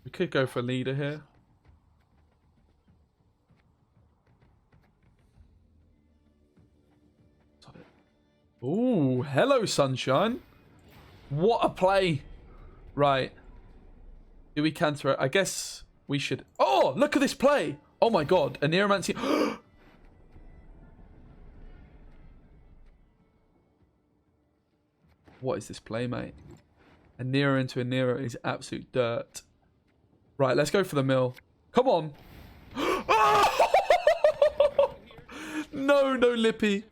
We could go for leader here. Ooh, hello, sunshine. What a play. Right. Do we counter it? I guess we should... Oh, look at this play. Oh, my God. A Neuromancy... What is this play, mate? A Nero into a Nero is absolute dirt. Right, let's go for the mill. Come on. No, no Lippy.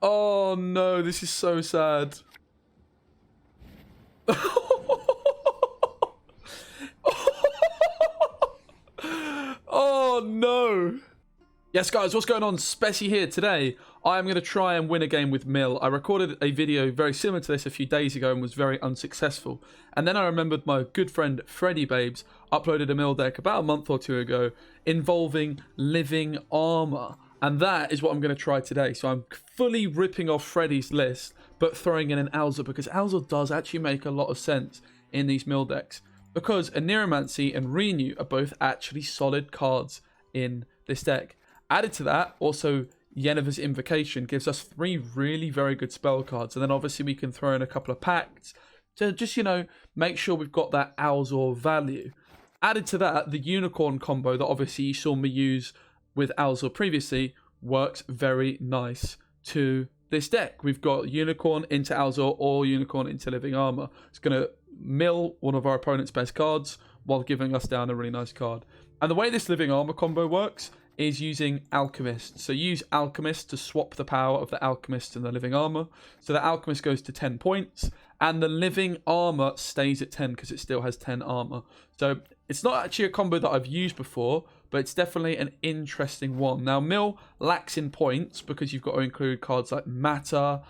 Oh, no. This is so sad. Oh, no. Yes, guys, what's going on? Speci here. Today, I am going to try and win a game with Mill. I recorded a video very similar to this a few days ago and was very unsuccessful. And then I remembered my good friend Freddy Babes uploaded a Mill deck about a month or two ago involving living armor. And that is what I'm going to try today. So I'm fully ripping off Freddy's list, but throwing in an ALZUR, because ALZUR does actually make a lot of sense in these Mill decks. Because a Neuromancy and Renew are both actually solid cards in this deck. Added to that, also Yennefer's Invocation gives us 3 really very good spell cards. And then obviously we can throw in a couple of pacts to just, you know, make sure we've got that ALZUR value. Added to that, the Unicorn combo that obviously you saw me use with ALZUR previously works very nice to this deck. We've got Unicorn into ALZUR or Unicorn into Living Armor. It's going to mill one of our opponent's best cards while giving us down a really nice card. And the way this Living Armor combo works is using Alchemist. So use Alchemist to swap the power of the Alchemist and the Living Armor. So the Alchemist goes to 10 points and the Living Armor stays at 10 because it still has 10 armor. So it's not actually a combo that I've used before, but it's definitely an interesting one. Now, Mill lacks in points because you've got to include cards like Matter,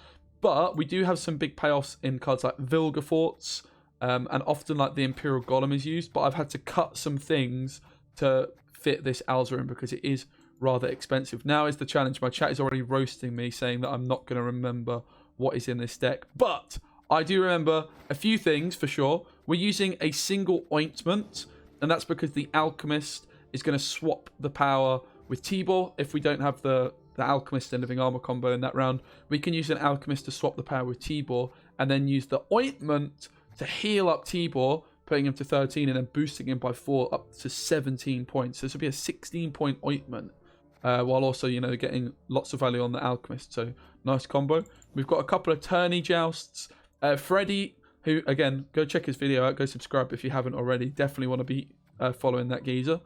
but we do have some big payoffs in cards like Vilgefortz, and often like the Imperial Golem is used, but I've had to cut some things to fit this ALZUR in because it is rather expensive. Now is the challenge. My chat is already roasting me, saying that I'm not going to remember what is in this deck, but I do remember a few things for sure. We're using a single ointment, and that's because the Alchemist is going to swap the power with Tibor. If we don't have the Alchemist and Living Armor combo in that round, we can use an Alchemist to swap the power with Tibor and then use the ointment to heal up Tibor, putting him to 13 and then boosting him by 4 up to 17 points. So this will be a 16-point ointment, while also, you know, getting lots of value on the Alchemist. So nice combo. We've got a couple of tourney jousts. Freddy, who, again, go check his video out. Go subscribe if you haven't already. Definitely want to be following that geezer.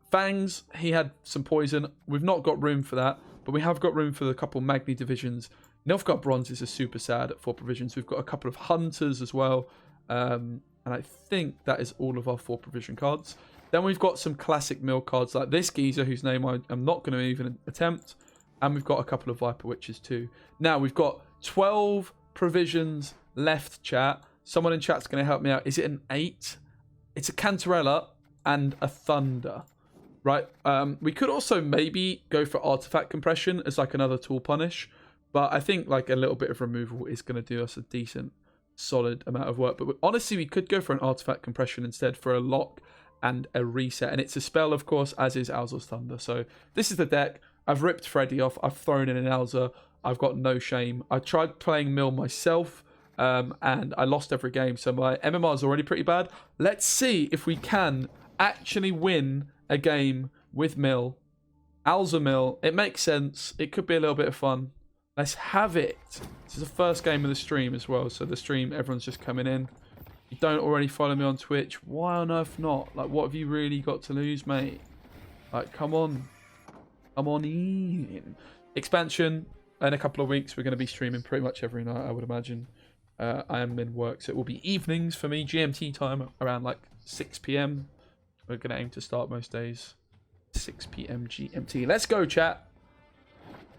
Fangs, he had some poison. We've not got room for that, but we have got room for the couple Magni divisions. Nilfgaard Bronzes are super sad at 4 provisions. We've got a couple of Hunters as well. And I think that is all of our 4 provision cards. Then we've got some classic Mill cards like this geezer, whose name I am not going to even attempt. And we've got a couple of Viper Witches too. Now, we've got 12 provisions left, chat. Someone in chat's going to help me out. Is it an 8? It's a Cantarella and a Thunder, right? We could also maybe go for Artifact Compression as like another tool punish. But I think like a little bit of removal is going to do us a decent, solid amount of work. But honestly, we could go for an Artifact Compression instead for a lock and a reset. And it's a spell, of course, as is ALZUR's Thunder. So this is the deck. I've ripped Freddy off. I've thrown in an ALZUR. I've got no shame. I tried playing Mill myself, and I lost every game. So my MMR is already pretty bad. Let's see if we can actually win a game with Mill. ALZUR Mill. It makes sense. It could be a little bit of fun. Let's have it. This is the first game of the stream as well. So the stream, everyone's just coming in. If you don't already follow me on Twitch, why on earth not? Like, what have you really got to lose, mate? Like, come on. Come on in. Expansion. In a couple of weeks, we're going to be streaming pretty much every night, I would imagine. I am in work, so it will be evenings for me. GMT time around like 6 p.m. We're going to aim to start most days. 6 p.m. GMT. Let's go, chat.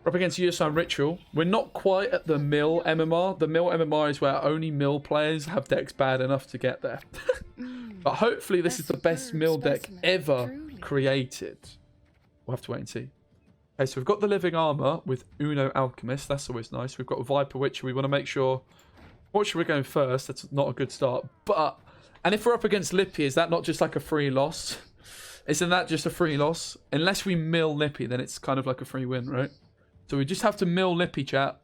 We're up against Year-Sign Ritual. We're not quite at the Mill MMR. The Mill MMR is where only Mill players have decks bad enough to get there. But hopefully this is the best Mill deck ever created. We'll have to wait and see. Okay, so we've got the Living Armor with Uno Alchemist. That's always nice. We've got Viper Witcher. We want to make sure... Fortunately, we're going first. That's not a good start. But And if we're up against Lippy, is that not just like a free loss? Isn't that just a free loss? Unless we mill Lippy, then it's kind of like a free win, right? So we just have to mill Lippy, chat.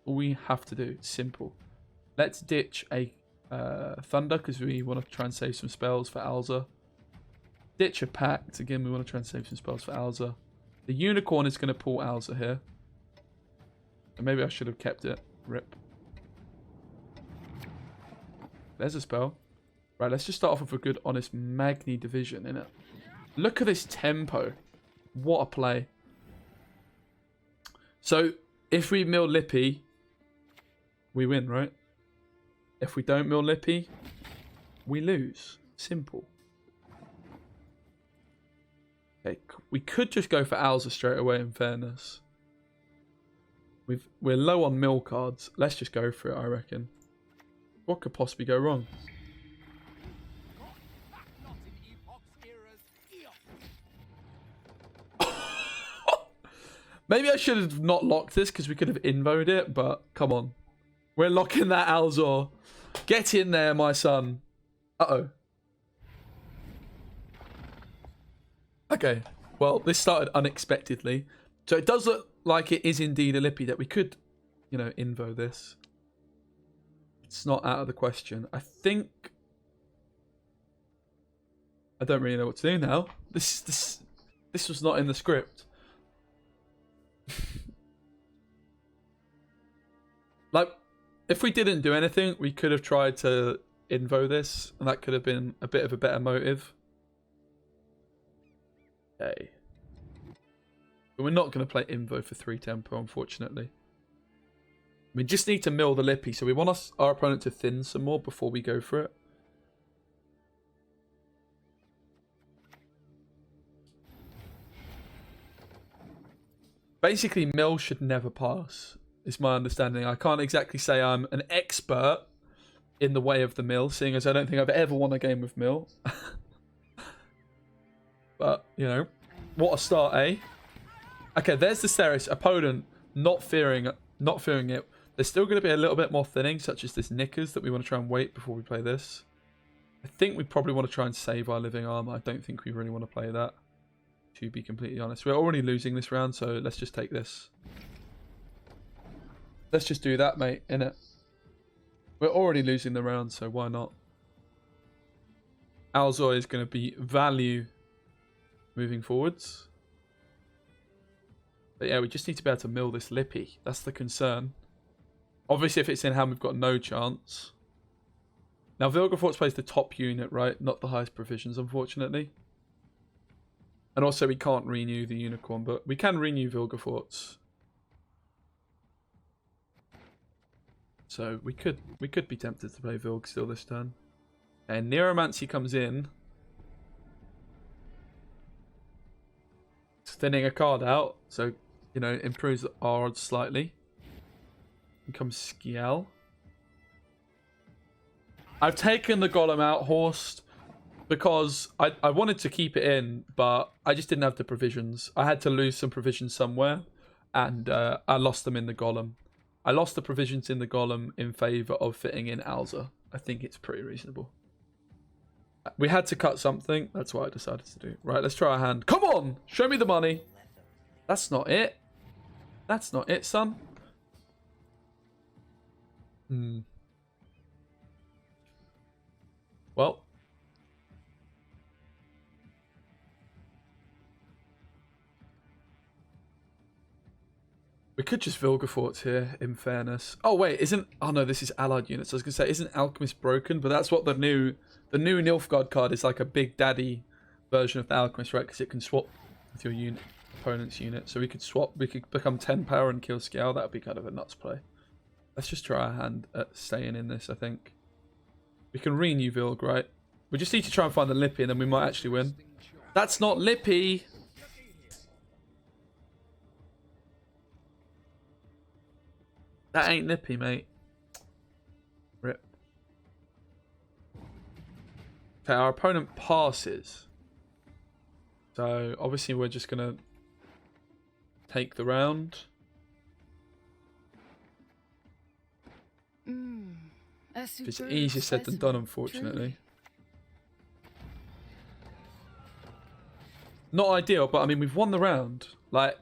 All we have to do. Simple. Let's ditch a Thunder because we want to try and save some spells for ALZUR. Ditch a Pact. Again, we want to try and save some spells for ALZUR. The Unicorn is going to pull ALZUR here. And maybe I should have kept it. Rip. There's a spell. Right, let's just start off with a good, honest Magni division, innit? Look at this tempo. What a play. So, if we mill Lippy, we win, right? If we don't mill Lippy, we lose. Simple. Okay, we could just go for ALZUR straight away, in fairness. We're low on mill cards. Let's just go for it, I reckon. What could possibly go wrong? Maybe I should have not locked this because we could have invoed it, but come on. We're locking that ALZUR. Get in there, my son. Uh-oh. Okay. Well, this started unexpectedly. So it does look like it is indeed a Lippy that we could, you know, invo this. It's not out of the question. I think... I don't really know what to do now. This was not in the script. Like, if we didn't do anything, we could have tried to invo this, and that could have been a bit of a better motive. Okay. But we're not going to play invo for 3 tempo, unfortunately. We just need to mill the Lippy, so we want our opponent to thin some more before we go for it. Basically, mill should never pass, is my understanding. I can't exactly say I'm an expert in the way of the mill, seeing as I don't think I've ever won a game with mill. But, you know, what a start, eh? Okay, there's the Ceres. Opponent not fearing it. There's still going to be a little bit more thinning, such as this Knickers that we want to try and wait before we play this. I think we probably want to try and save our living armor. I don't think we really want to play that, to be completely honest. We're already losing this round, so let's just take this. Let's just do that, mate, innit? We're already losing the round, so why not? ALZUR is going to be value moving forwards. But yeah, we just need to be able to mill this Lippy. That's the concern. Obviously, if it's in hand, we've got no chance. Now, Vilgefortz plays the top unit, right? Not the highest provisions, unfortunately. And also, we can't renew the Unicorn, but we can renew Vilgefortz. So, we could be tempted to play Vilg still this turn. And Neuromancy comes in. It's thinning a card out, so, you know, improves our odds slightly. And comes Skiel. I've taken the Golem out, Horst, because I wanted to keep it in, but I just didn't have the provisions. I had to lose some provisions somewhere, and I lost them in the Golem. I lost the provisions in the Golem in favour of fitting in ALZUR. I think it's pretty reasonable. We had to cut something. That's what I decided to do. Right, let's try our hand. Come on! Show me the money. That's not it. That's not it, son. Well. We could just Vilgefortz here, in fairness. Oh, wait, isn't... Oh, no, this is allied units. I was going to say, isn't Alchemist broken? But that's what the new Nilfgaard card is, like a big daddy version of the Alchemist, right? Because it can swap with your opponent's unit. So we could swap. We could become 10 power and kill Scale. That would be kind of a nuts play. Let's just try our hand at staying in this, I think. We can renew Vilg, right? We just need to try and find the Lippy, and then we might actually win. That's not Lippy! That ain't Lippy, mate. Rip. Okay, our opponent passes. So, obviously we're just going to take the round. It's easier said than done, unfortunately. Not ideal, but I mean, we've won the round. Like,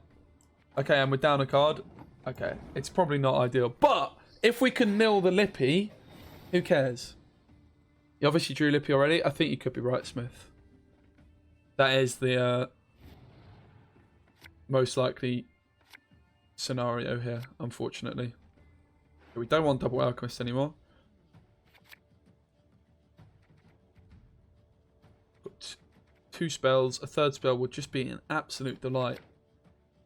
okay, and we're down a card. Okay, it's probably not ideal. But if we can mill the Lippy, who cares? You obviously drew Lippy already. I think you could be right, Smith. That is the most likely scenario here, unfortunately. We don't want double alchemist anymore. Got 2 spells. A third spell would just be an absolute delight.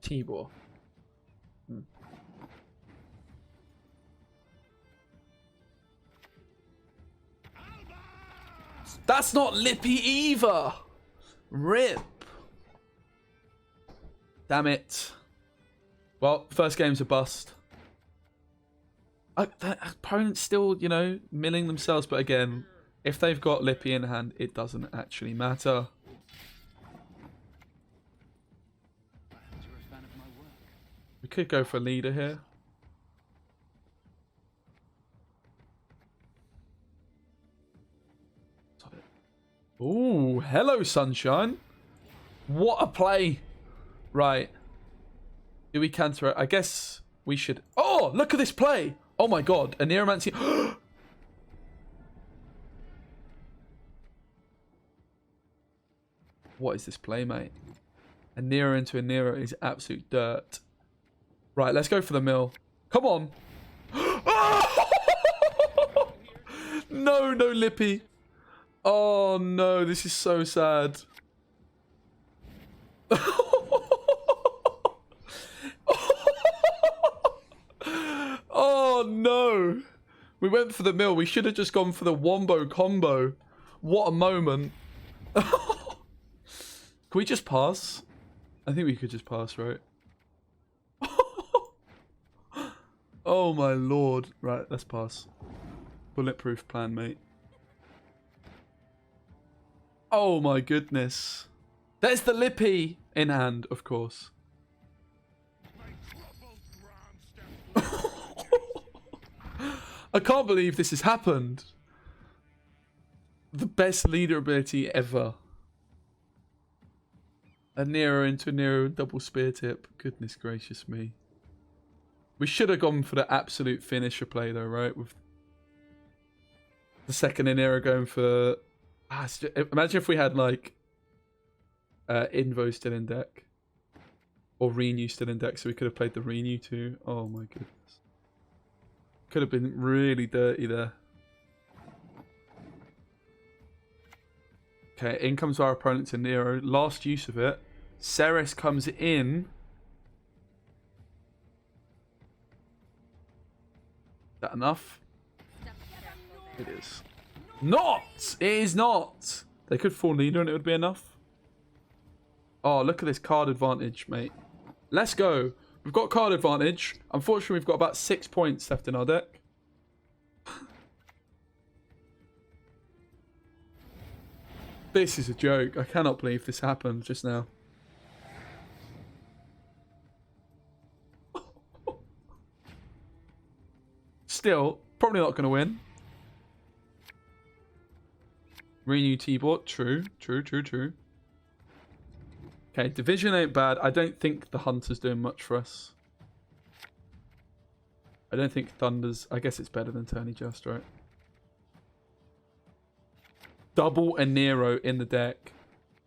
Tibor. That's not Lippy either. Rip. Damn it. Well, first game's a bust. The opponent's still, you know, milling themselves. But again, if they've got Lippy in hand, it doesn't actually matter. We could go for a leader here. Ooh, hello, sunshine. What a play. Right. Do we counter it? I guess we should... Oh, look at this play. Oh my god. A Neuromancy. What is this play, mate? A Nero into a Nero is absolute dirt. Right, let's go for the mill. Come on. No, no Lippy. Oh no, this is so sad. Oh no. We went for the mill. We should have just gone for the wombo combo. What a moment. Can we just pass? I think we could just pass, right? Oh my lord. Right, let's pass. Bulletproof plan, mate. Oh my goodness. There's the Lippy in hand, of course. I can't believe this has happened. The best leader ability ever. A Nero into a Nero double spear tip. Goodness gracious me. We should have gone for the absolute finisher play though, right? With the second Nero going for... imagine if we had like Invo still in deck. Or Renew still in deck, so we could have played the Renew too. Oh my goodness. Could have been really dirty there. Okay, in comes our opponent to Nero. Last use of it. Ceres comes in. Is that enough? It is. Not! It is not! They could fall leader and it would be enough. Oh, look at this card advantage, mate. Let's go. We've got card advantage. Unfortunately, we've got about 6 points left in our deck. This is a joke. I cannot believe this happened just now. Still, probably not going to win. Renew T-Bot. True, true, true, true. Okay, division ain't bad. I don't think the Hunter's doing much for us. I don't think Thunder's... I guess it's better than Tourney Just, right? Double a Nero in the deck.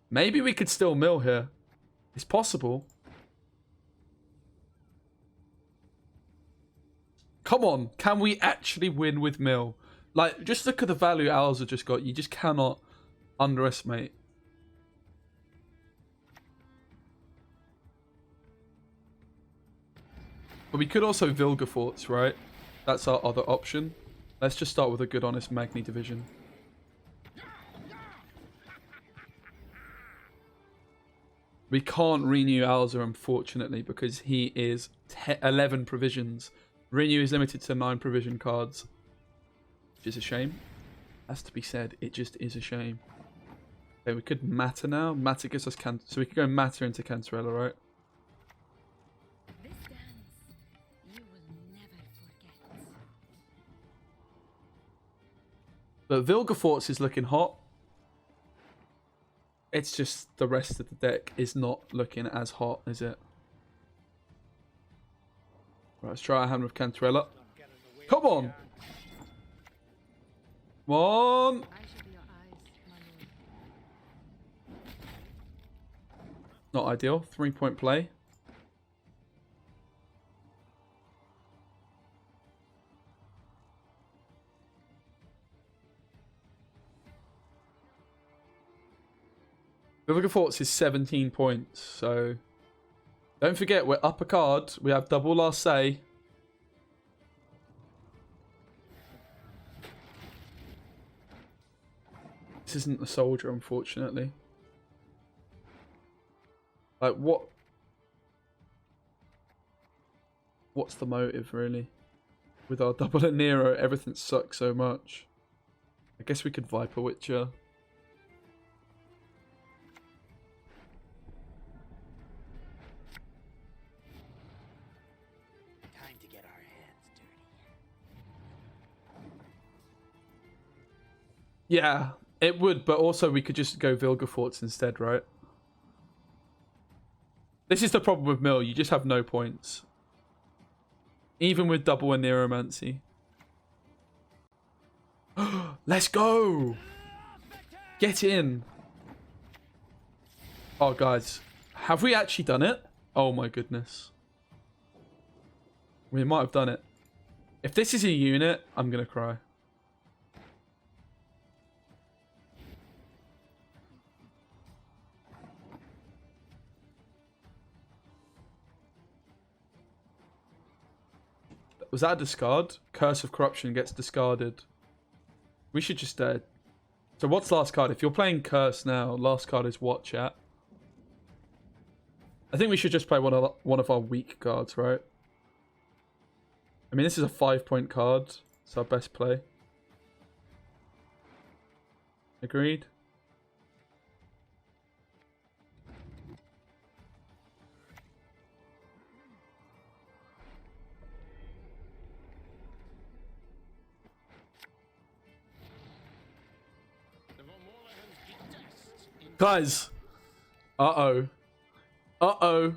Maybe we could still mill here. It's possible. Come on. Can we actually win with mill? Like, just look at the value ALZUR just got. You just cannot underestimate. But we could also Vilgefortz, right? That's our other option. Let's just start with a good, honest Magni division. We can't renew ALZUR, unfortunately, because he is 11 provisions. Renew is limited to 9 provision cards. Which is a shame. Has to be said, it just is a shame. Okay, we could Matter now. Matter gives us Can... So we could go Matter into Cantarella, right? But Vilgefortz is looking hot. It's just the rest of the deck is not looking as hot, is it? Right, let's try our hand with Cantarella. Come on! Come on! Not ideal. 3-point play. Nilfgaard Forts is 17 points, so don't forget we're up a card. We have double last say. This isn't a soldier, unfortunately. Like, what's the motive, really? With our double and Nero, everything sucks so much. I guess we could Viper Witcher. Time to get our hands dirty. Yeah, it would, but also we could just go Nilfgaard Forts instead, right? This is the problem with Mill. You just have no points. Even with double and Neuromancy. Let's go! Get in! Oh, guys. Have we actually done it? Oh, my goodness. We might have done it. If this is a unit, I'm going to cry. Was that a discard? Curse of Corruption gets discarded. We should just... So what's last card? If you're playing Curse now, last card is what, chat? I think we should just play one of our weak cards, right? I mean, this is a 5-point card. It's our best play. Agreed? Guys. Uh-oh. Uh-oh.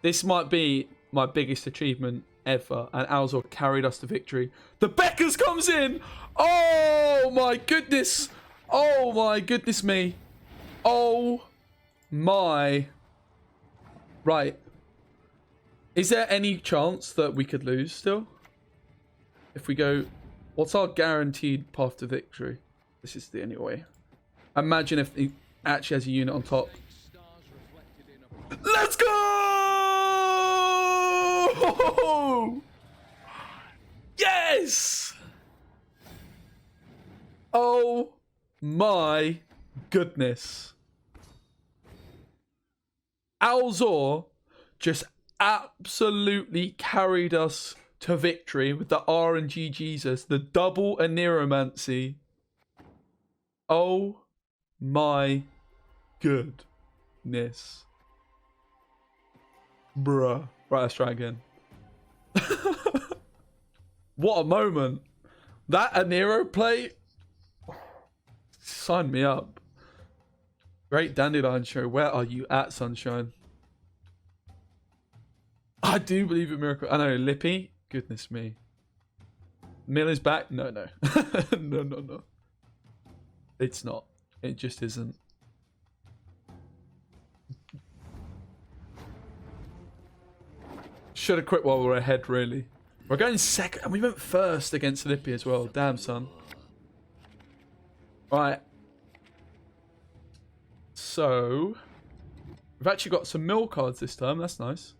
This might be my biggest achievement ever. And ALZUR carried us to victory. The Beckers comes in! Oh my goodness! Oh my goodness me. Oh my. Right. Is there any chance that we could lose still? If we go... What's our guaranteed path to victory? This is the only way. Imagine if he actually has a unit on top. Let's go! Yes! Oh my goodness. ALZUR just absolutely carried us to victory with the RNG Jesus, the double Aneromancy. Oh my goodness. Bruh. Right, let's try again. What a moment. That Anero play. Sign me up. Great Dandelion show. Where are you at, sunshine? I do believe in miracle. I know, Lippy. Goodness me. Mill is back? No, no. No, no, no. It's not. It just isn't. Should have quit while we were ahead, really. We're going second, and we went first against Lippy as well. Damn, son. Right. So, we've actually got some mill cards this time. That's nice.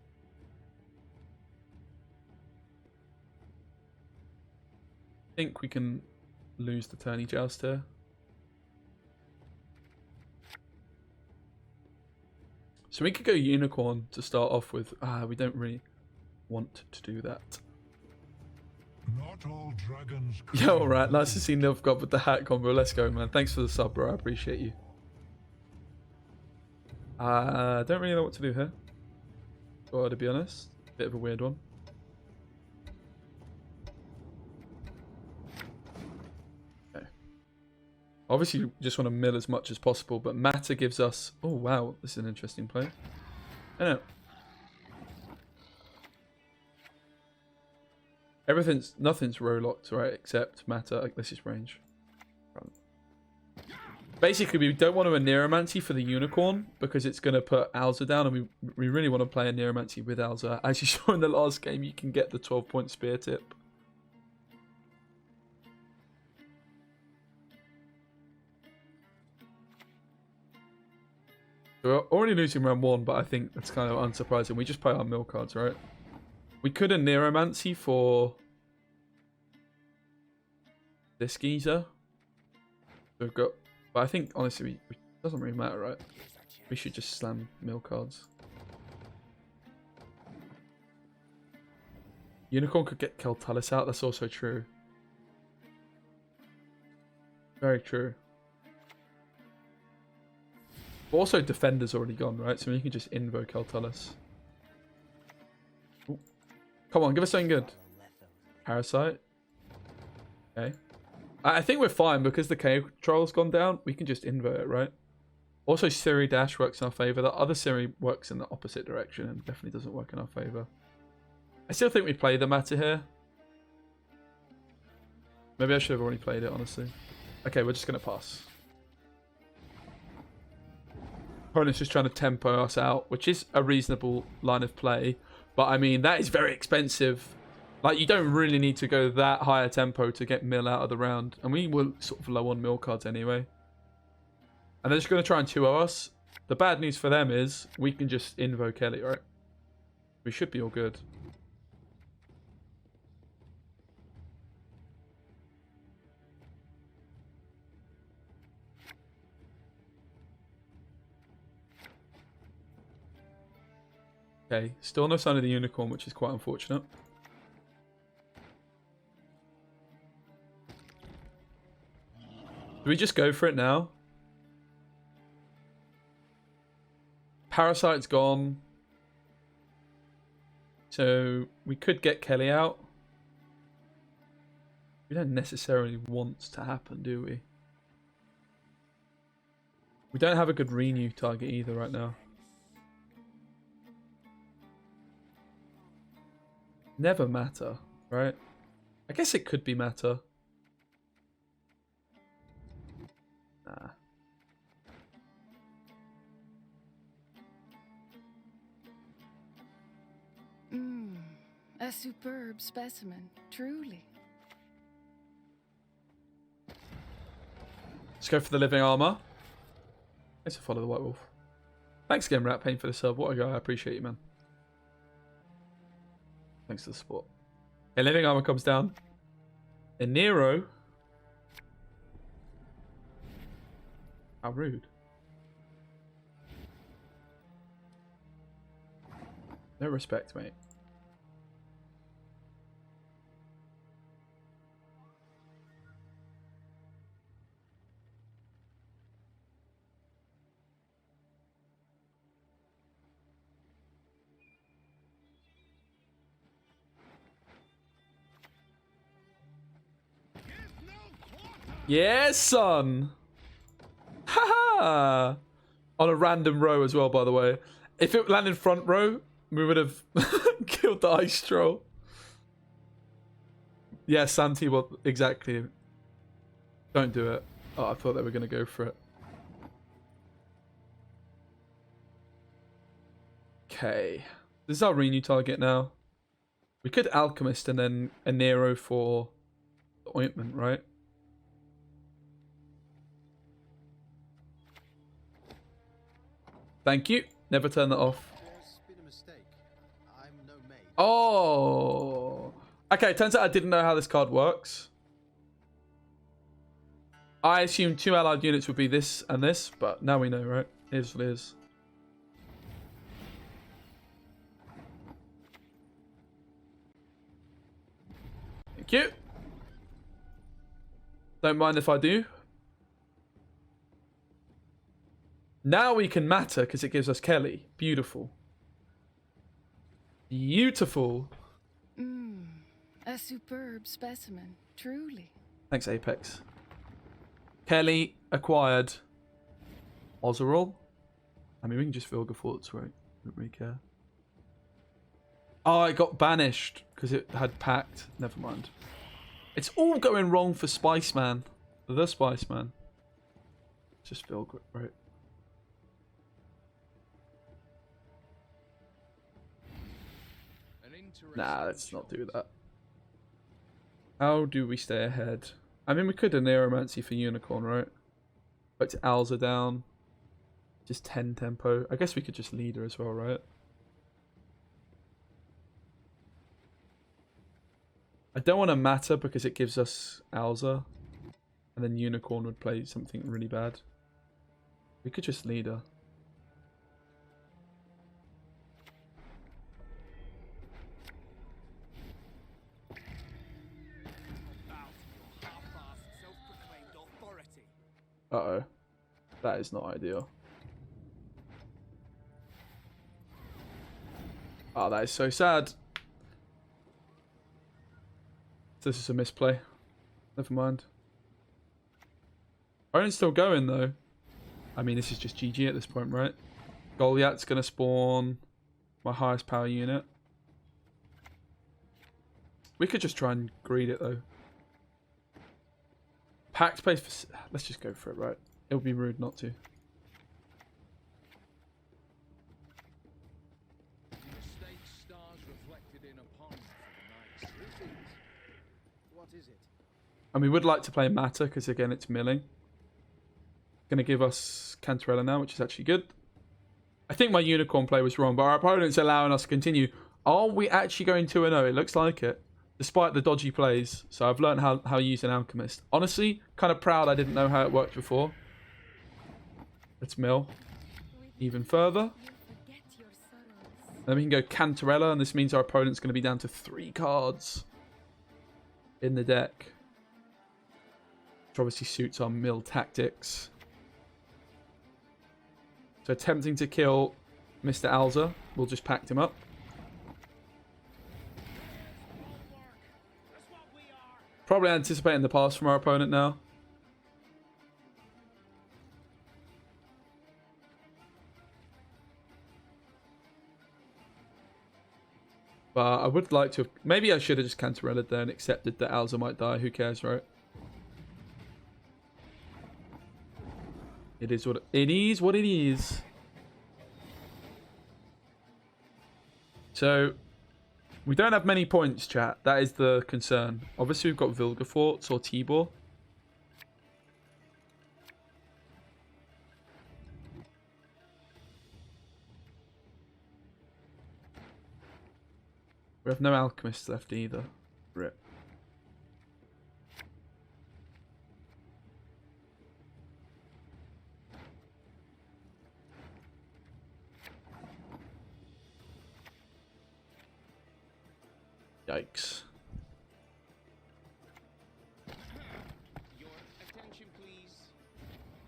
I think we can lose the tourney joust here. So we could go unicorn to start off with. We don't really want to do that. Not all dragons. Yeah, alright. Nice to see Nilfgaard with the hat combo. Let's go, man. Thanks for the sub, bro. I appreciate you. Don't really know what to do here. Well, to be honest, bit of a weird one. Okay. Obviously, you just want to mill as much as possible, but matter gives us... Oh, wow. This is an interesting play. I know. Nothing's row locked, right? Except matter. This is range. Basically, we don't want to a Neuromancy for the Unicorn because it's going to put ALZUR down, and we really want to play a Neuromancy with ALZUR. As you saw in the last game, you can get the 12-point spear tip. We're already losing round 1, but I think that's kind of unsurprising. We just play our mill cards, right? We could a Neuromancy for this geezer. We've got... But I think, honestly, it doesn't really matter, right? We should just slam mill cards. Unicorn could get Keltalis out. That's also true. Very true. But also, Defender's already gone, right? So you can just invoke Keltalis. Ooh. Come on, give us something good. Parasite. Okay. I think we're fine because the Cave Troll's gone down. We can just invert it, right? Also, Siri Dash works in our favor. The other Siri works in the opposite direction and definitely doesn't work in our favor. I still think we play the matter here. Maybe I should have already played it, honestly. Okay, we're just going to pass. Opponent's just trying to tempo us out, which is a reasonable line of play. But, I mean, that is very expensive. Like, you don't really need to go that high a tempo to get mill out of the round. And we were sort of low on mill cards anyway. And they're just going to try and 2-0 us. The bad news for them is we can just invoke Ellie, right? We should be all good. Okay, still no sign of the Unicorn, which is quite unfortunate. Do we just go for it now? Parasite's gone. So we could get Kelly out. We don't necessarily want to happen, do we? We don't have a good renew target either right now. Never matter, right? I guess it could be matter. Nah. A superb specimen, truly. Let's go for the living armor. Let's follow the White Wolf. Thanks again, Rat Pain, for the sub. What a guy. I appreciate you, man. Thanks for the support. Okay, living armor comes down. And Nero. How rude. No respect, mate. Yes, son. Haha. On a random row as well, by the way. If it landed front row, we would have killed the ice troll. Yeah, Santi, well, exactly. Don't do it. Oh, I thought they were going to go for it. Okay. This is our renew target now. We could Alchemist and then a Nero for the ointment, right? Thank you. Never turn that off. There's been a mistake. I'm no maid. Oh. Okay, turns out I didn't know how this card works. I assumed 2 allied units would be this and this, but now we know, right? Here's what it is. Thank you. Don't mind if I do. Now we can matter because it gives us Kelly. Beautiful. Beautiful. A superb specimen, truly. Thanks, Apex. Kelly acquired ALZUR. I mean, we can just Vilgefortz, right? Don't really care. Oh, it got banished because it had packed. Never mind. It's all going wrong for Spiceman. The Spiceman. Just Vilgefortz, right? Nah, let's not do that. How do we stay ahead? I mean, we could do Neuromancy for Unicorn, right? But to ALZUR down. Just 10 tempo. I guess we could just leader as well, right? I don't want to matter because it gives us ALZUR. And then Unicorn would play something really bad. We could just leader. Uh-oh. That is not ideal. Oh, that is so sad. This is a misplay. Never mind. Opponent's still going, though. I mean, this is just GG at this point, right? Goliath's going to spawn my highest power unit. We could just try and greed it, though. Packed place for... Let's just go for it, right? It would be rude not to. What is it? And we would like to play Matter because, again, it's milling. Going to give us Cantarella now, which is actually good. I think my Unicorn play was wrong, but our opponent's allowing us to continue. Are we actually going 2-0? It looks like it. Despite the dodgy plays. So I've learned how to use an Alchemist. Honestly, kind of proud I didn't know how it worked before. Let's mill even further. Then we can go Cantarella, and this means our opponent's going to be down to 3 cards in the deck. Which obviously suits our mill tactics. So attempting to kill Mr. ALZUR. We'll just pack him up. Probably anticipating the pass from our opponent now. But I would like to have... Maybe I should have just Cantarella'd there and accepted that ALZUR might die. Who cares, right? It is what it is. What it is. So... We don't have many points, chat. That is the concern. Obviously, we've got Vilgefortz or Tibor. We have no Alchemists left either. Rip. Yikes. Your attention, please.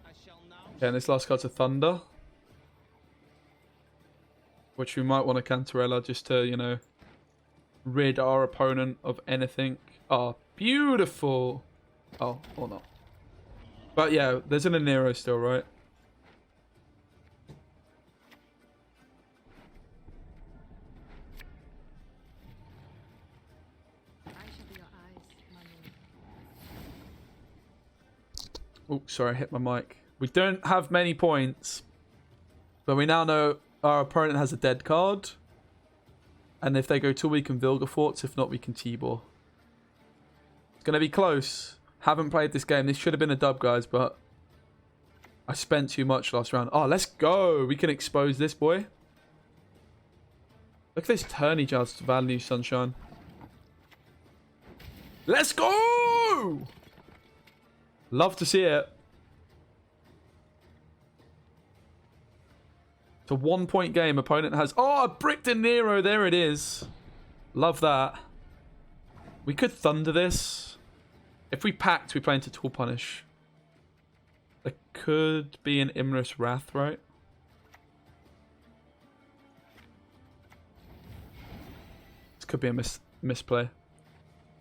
I shall now... Okay, and this last card's a Thunder. Which we might want to Cantarella just to, you know, rid our opponent of anything. Oh, beautiful. Oh, or not. But yeah, there's an Anero still, right? Oh, sorry, I hit my mic. We don't have many points. But we now know our opponent has a dead card. And if they go 2, we can Vilgefortz. If not, we can Tibor. It's going to be close. Haven't played this game. This should have been a dub, guys, but I spent too much last round. Oh, let's go. We can expose this boy. Look at this tourney just value, Sunshine. Let's go! Love to see it. It's a 1-point game. Opponent has... Oh, bricked a Nero. There it is. Love that. We could Thunder this. If we packed, we play into Tool Punish. There could be an Imris Wrath, right? This could be a misplay.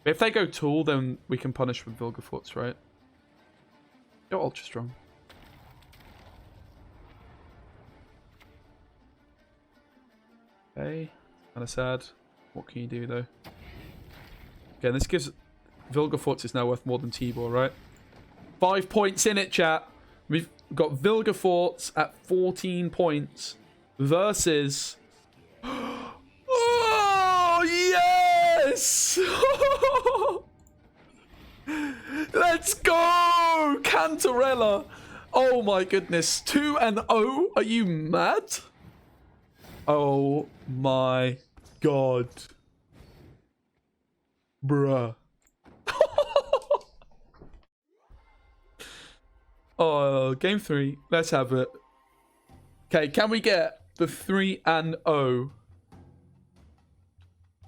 But if they go Tool, then we can punish with Vilgefortz, right? You're ultra strong. Okay. Kind of sad. What can you do, though? Okay, this gives... Vilgefortz is now worth more than Tibor, right? 5 points in it, chat. We've got Vilgefortz at 14 points versus... Oh, yes! Let's go! Cantarella! Oh my goodness. 2-0? Are you mad? Oh my god. Bruh. Oh, game 3. Let's have it. Okay, can we get the 3-0?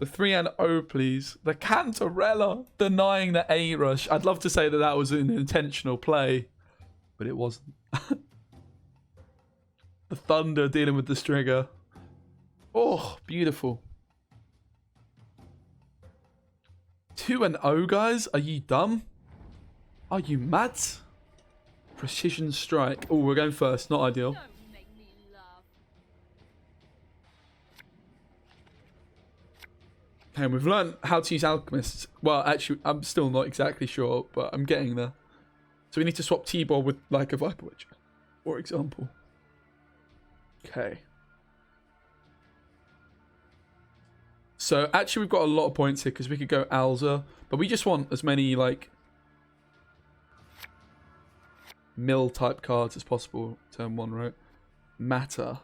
The 3-0, please. The Cantarella denying the A rush. I'd love to say that that was an intentional play, but it wasn't. The Thunder dealing with the Striga. Oh, beautiful. 2-0, guys. Are you dumb? Are you mad? Precision strike. Oh, we're going first. Not ideal. Don't make me laugh. Okay, we've learned how to use Alchemists. Well, actually, I'm still not exactly sure, but I'm getting there. So we need to swap T-Ball with, like, a Viper Witch, for example. Okay. So, actually, we've got a lot of points here, because we could go ALZUR, but we just want as many, like... mill type cards as possible. Turn 1, right? Matter's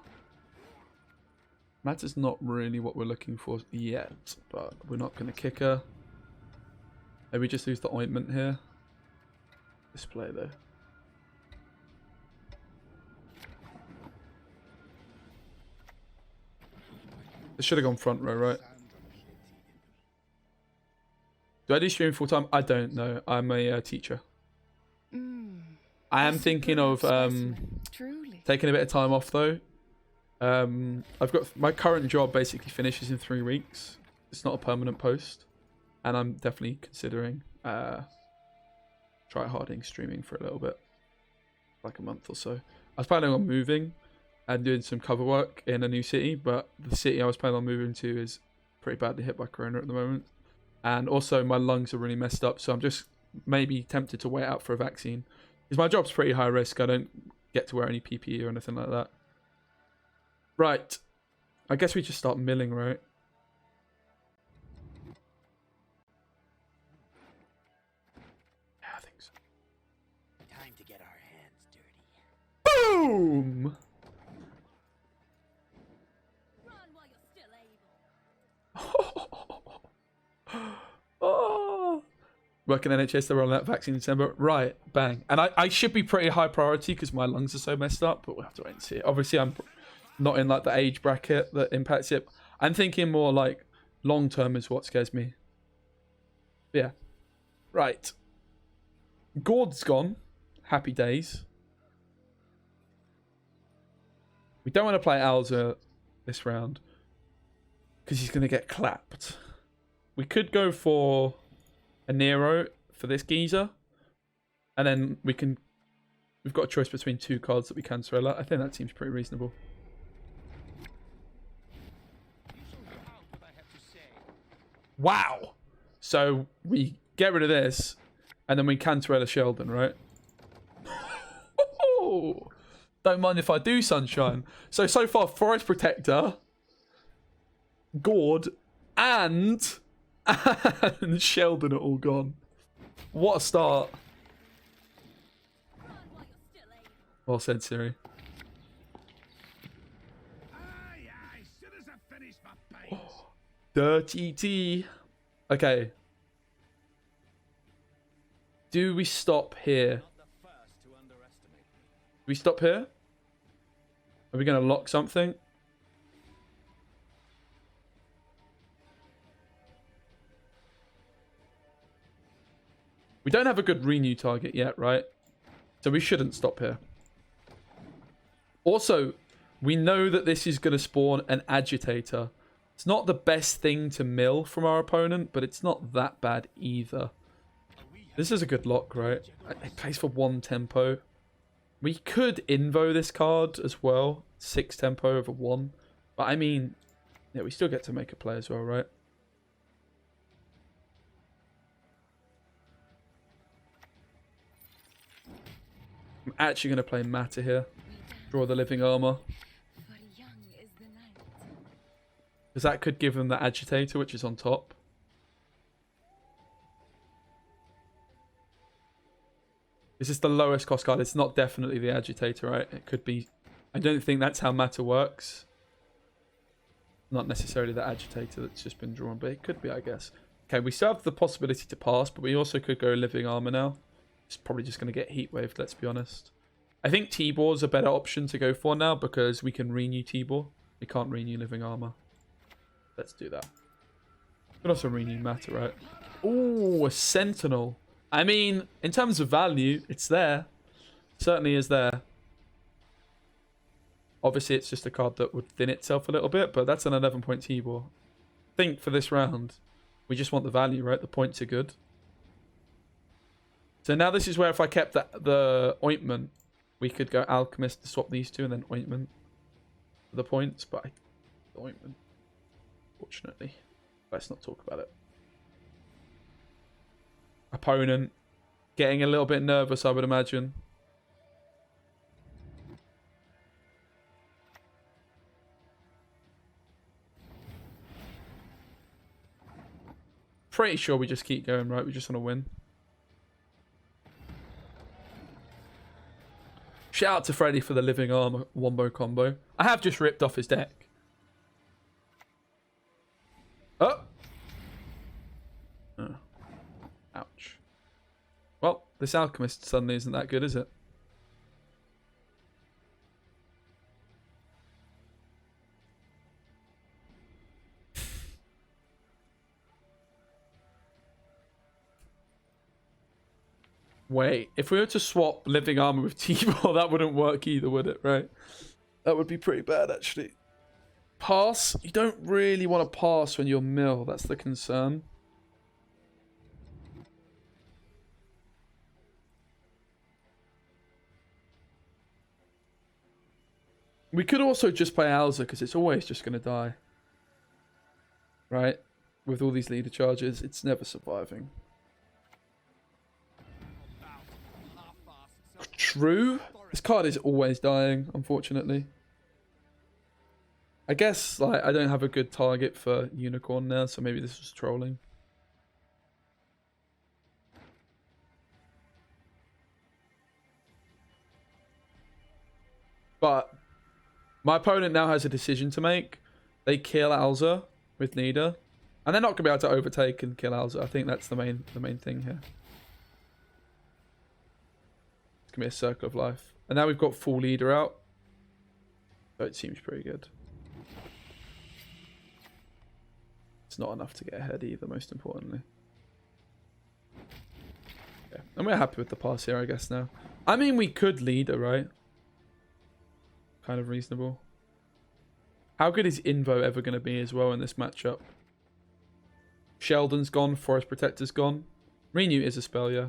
not really what we're looking for yet, but we're not going to kick her. Maybe just use the ointment here. Display though. This should have gone front row, right? Do I do streaming full time? I don't know. I'm a teacher. I am thinking of taking a bit of time off though. I've got my current job basically finishes in 3 weeks. It's not a permanent post, and I'm definitely considering try-harding streaming for a little bit, like a month or so. I was planning on moving and doing some cover work in a new city, but the city I was planning on moving to is pretty badly hit by corona at the moment, and also my lungs are really messed up, so I'm just maybe tempted to wait out for a vaccine. Because my job's pretty high risk. I don't get to wear any PPE or anything like that. Right. I guess we just start milling, right? Yeah, I think so. Time to get our hands dirty. Boom! Run while you're still able. Oh. Working NHS, they're rolling out vaccine in December. Right, bang. And I should be pretty high priority because my lungs are so messed up, but we'll have to wait and see. Obviously, I'm not in like the age bracket that impacts it. I'm thinking more like long term is what scares me. Yeah. Right. Gord's gone. Happy days. We don't want to play ALZUR this round because he's going to get clapped. We could go for a Nero for this geezer, and then we've got a choice between 2 cards that we can throw out. I think that seems pretty reasonable. Wow! So we get rid of this, and then we Cantarella Sheldon, right? Don't mind if I do, sunshine. So far, Forest Protector, Gord, and Sheldon are all gone. What a start. Well said, Siri. Oh, dirty tea. Okay. Do we stop here? Do we stop here? Are we going to lock something? We don't have a good renew target yet, right? So we shouldn't stop here. Also, we know that this is going to spawn an agitator. It's not the best thing to mill from our opponent, but it's not that bad either. This is a good lock, right? It plays for 1 tempo. We could invo this card as well. 6 tempo over 1. But I mean, yeah, we still get to make a play as well, right? I'm actually going to play Matter here. Draw the Living Armor. For young is the night. Because that could give them the Agitator, which is on top. This is the lowest cost card. It's not definitely the Agitator, right? It could be. I don't think that's how Matter works. Not necessarily the Agitator that's just been drawn, but it could be, I guess. Okay, we still have the possibility to pass, but we also could go Living Armor now. It's probably just going to get Heat Waved, let's be honest. I think T-Bor is a better option to go for now because we can renew T-Bor. We can't renew Living Armor. Let's do that. We can also renew Matter, right? Ooh, a Sentinel. I mean, in terms of value, it's there. Certainly is there. Obviously, it's just a card that would thin itself a little bit, but that's an 11-point T-Bor. I think for this round, we just want the value, right? The points are good. So now this is where if I kept the Ointment, we could go Alchemist to swap these two and then Ointment for the points, but the Ointment, fortunately. Let's not talk about it. Opponent getting a little bit nervous, I would imagine. Pretty sure we just keep going, right? We just want to win. Shout out to Freddy for the Living Armor Wombo combo. I have just ripped off his deck. Oh! Oh. Ouch. Well, this Alchemist suddenly isn't that good, is it? Wait, if we were to swap Living Armor with T-Bor, that wouldn't work either, would it? Right? That would be pretty bad, actually. Pass? You don't really want to pass when you're Mill. That's the concern. We could also just play ALZUR because it's always just going to die. Right? With all these leader charges, it's never surviving. True. This card is always dying, unfortunately. I guess like I don't have a good target for Unicorn now, so maybe this was trolling. But my opponent now has a decision to make. They kill ALZUR with Nida, and they're not going to be able to overtake and kill ALZUR. I think that's the main thing here. It's going to be a Circle of Life. And now we've got full leader out. So it seems pretty good. It's not enough to get ahead either, most importantly. Yeah. And we're happy with the pass here, I guess, now. I mean, we could leader, right? Kind of reasonable. How good is Invo ever going to be as well in this matchup? Sheldon's gone. Forest Protector's gone. Renew is a spell, yeah.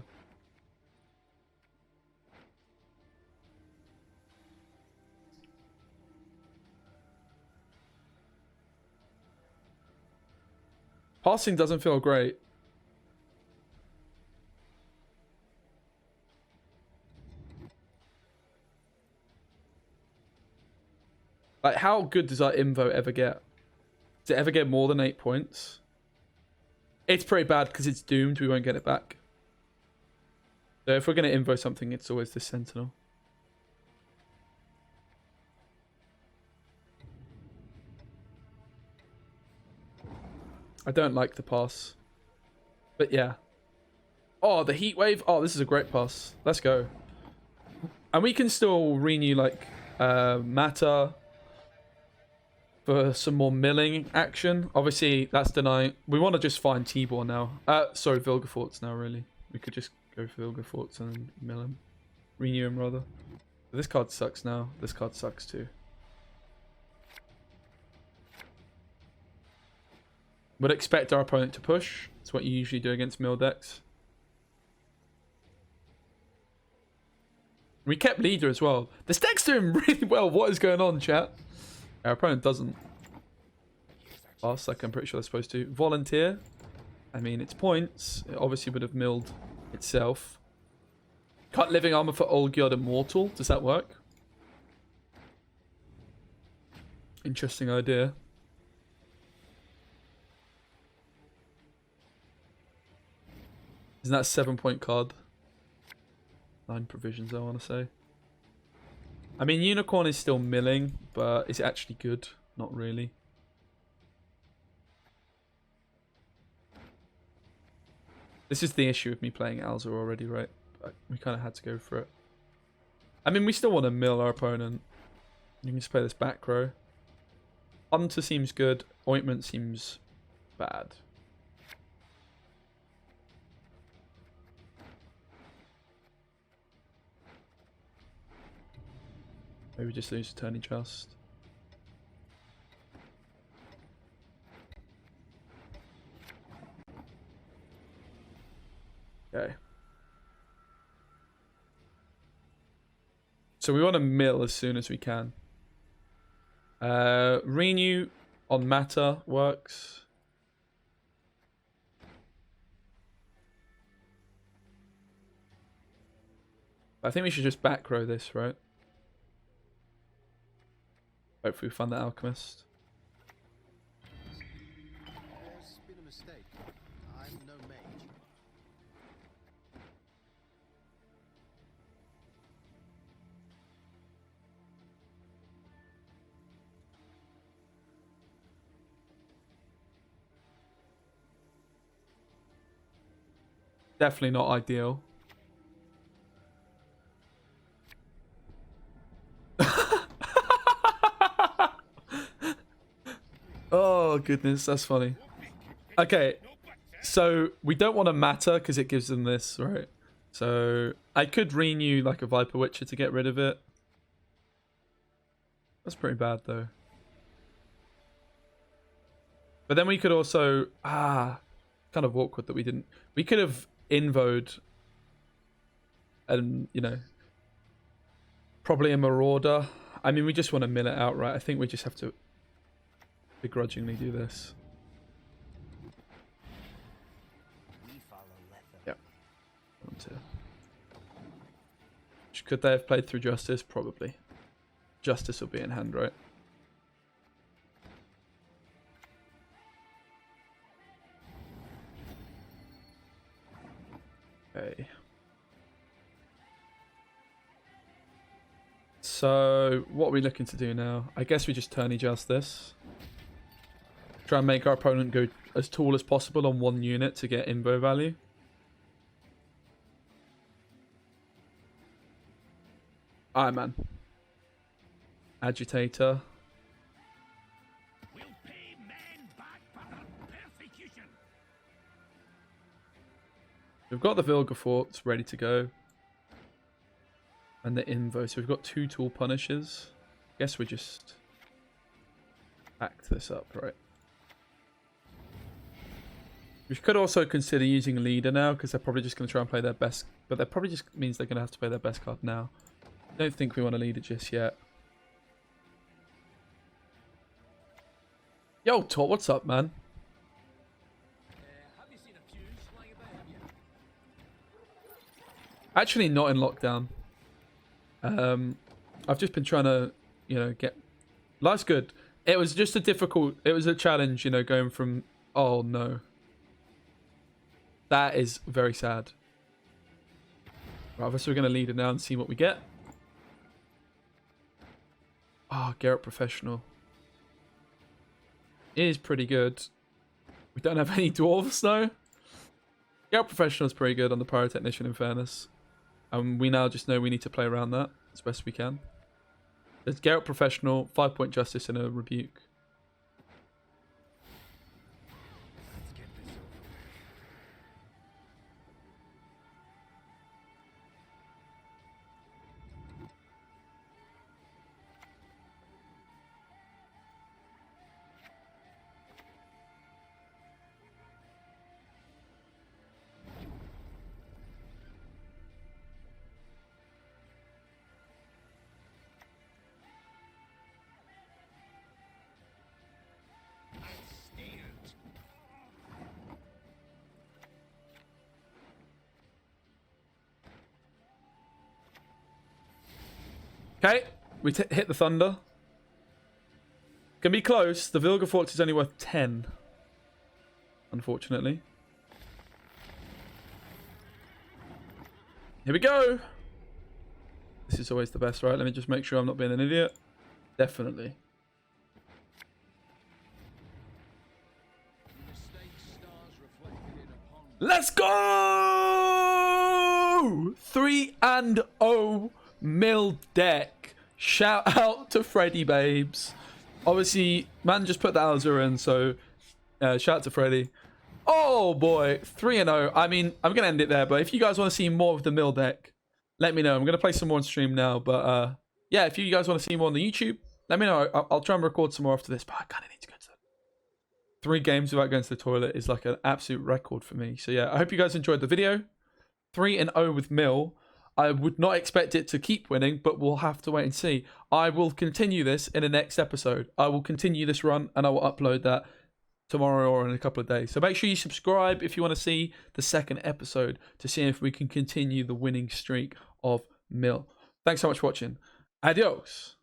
Passing doesn't feel great. Like, how good does our Invo ever get? Does it ever get more than 8 points? It's pretty bad because it's doomed. We won't get it back. So if we're going to Invo something, it's always the Sentinel. I don't like the pass. But yeah. Oh, the Heat Wave. Oh, this is a great pass. Let's go. And we can still renew, like, Matter for some more milling action. Obviously, that's denying. We want to just find T-Bor now. Sorry, Vilgefortz now, really. We could just go for Vilgefortz and mill him. Renew him, rather. But this card sucks now. This card sucks, too. Would expect our opponent to push. That's what you usually do against mill decks. We kept leader as well. This deck's doing really well. What is going on, chat? Our opponent doesn't. Pass, like I'm pretty sure they're supposed to. Volunteer. I mean, it's points. It obviously would have milled itself. Cut living armor for Olgierd Immortal. Does that work? Interesting idea. Isn't that a 7-point card? 9 provisions, I want to say. I mean, Unicorn is still milling, but is it actually good? Not really. This is the issue with me playing ALZUR already, right? We kind of had to go for it. I mean, we still want to mill our opponent. You can just play this back row. Hunter seems good. Ointment seems bad. Maybe just lose Attorney Just. Okay. So we want to mill as soon as we can. Renew on matter works. I think we should just back row this, right? Hopefully we find the alchemist. There's been a mistake. I'm no mage. Definitely not ideal. Oh goodness, that's funny. Okay, so we don't want to matter because it gives them this, right? So I could renew like a Viper Witcher to get rid of it. That's pretty bad though. But then we could also kind of awkward that we didn't. We could have invoed and, you know, probably a Marauder. I mean, we just want to mill it outright. I think we just have to begrudgingly do this. We follow Letha. Yep. Could they have played through Justice? Probably. Justice will be in hand, right? Okay. So, what are we looking to do now? I guess we just tourney Justice. Try and make our opponent go as tall as possible on one unit to get invo value. Alright, man. Agitator. We'll pay men back for persecution. We've got the Vilgefortz ready to go. And the Invo. So we've got 2 tool punishes. Guess we just act this up, right? We could also consider using leader now because they're probably just going to try and play their best. But that probably just means they're going to have to play their best card now. I don't think we want to lead it just yet. Yo, Tot, what's up, man? Have you seen a fuse flying about, have you? Actually, not in lockdown. I've just been trying to, you know, get... Life's good. It was just a difficult... It was a challenge, you know, going from... Oh, no. That is very sad. Right, so we're going to lead it now and see what we get. Ah, Garrett Professional. It is pretty good. We don't have any dwarves, though. Garrett Professional is pretty good on the Pyrotechnician, in fairness. And we now just know we need to play around that as best we can. There's Garrett Professional, 5-point Justice, and a Rebuke. Let's get this over with. Okay, we hit the thunder. Can be close. The Vilgefortz is only worth 10. Unfortunately. Here we go. This is always the best, right? Let me just make sure I'm not being an idiot. Definitely. Let's go! 3-0 mill deck. Shout out to Freddy babes. Obviously, man just put the ALZUR in, so shout out to Freddy. Oh boy, 3-0. I mean, I'm going to end it there, but if you guys want to see more of the mill deck, let me know. I'm going to play some more on stream now, but yeah, if you guys want to see more on the YouTube, let me know. I'll try and record some more after this, but I kind of need to go to the 3 games without going to the toilet is like an absolute record for me. So yeah, I hope you guys enjoyed the video. 3-0 with Mill. I would not expect it to keep winning, but we'll have to wait and see. I will continue this in the next episode. I will continue this run and I will upload that tomorrow or in a couple of days. So make sure you subscribe if you want to see the second episode to see if we can continue the winning streak of Mill. Thanks so much for watching. Adios.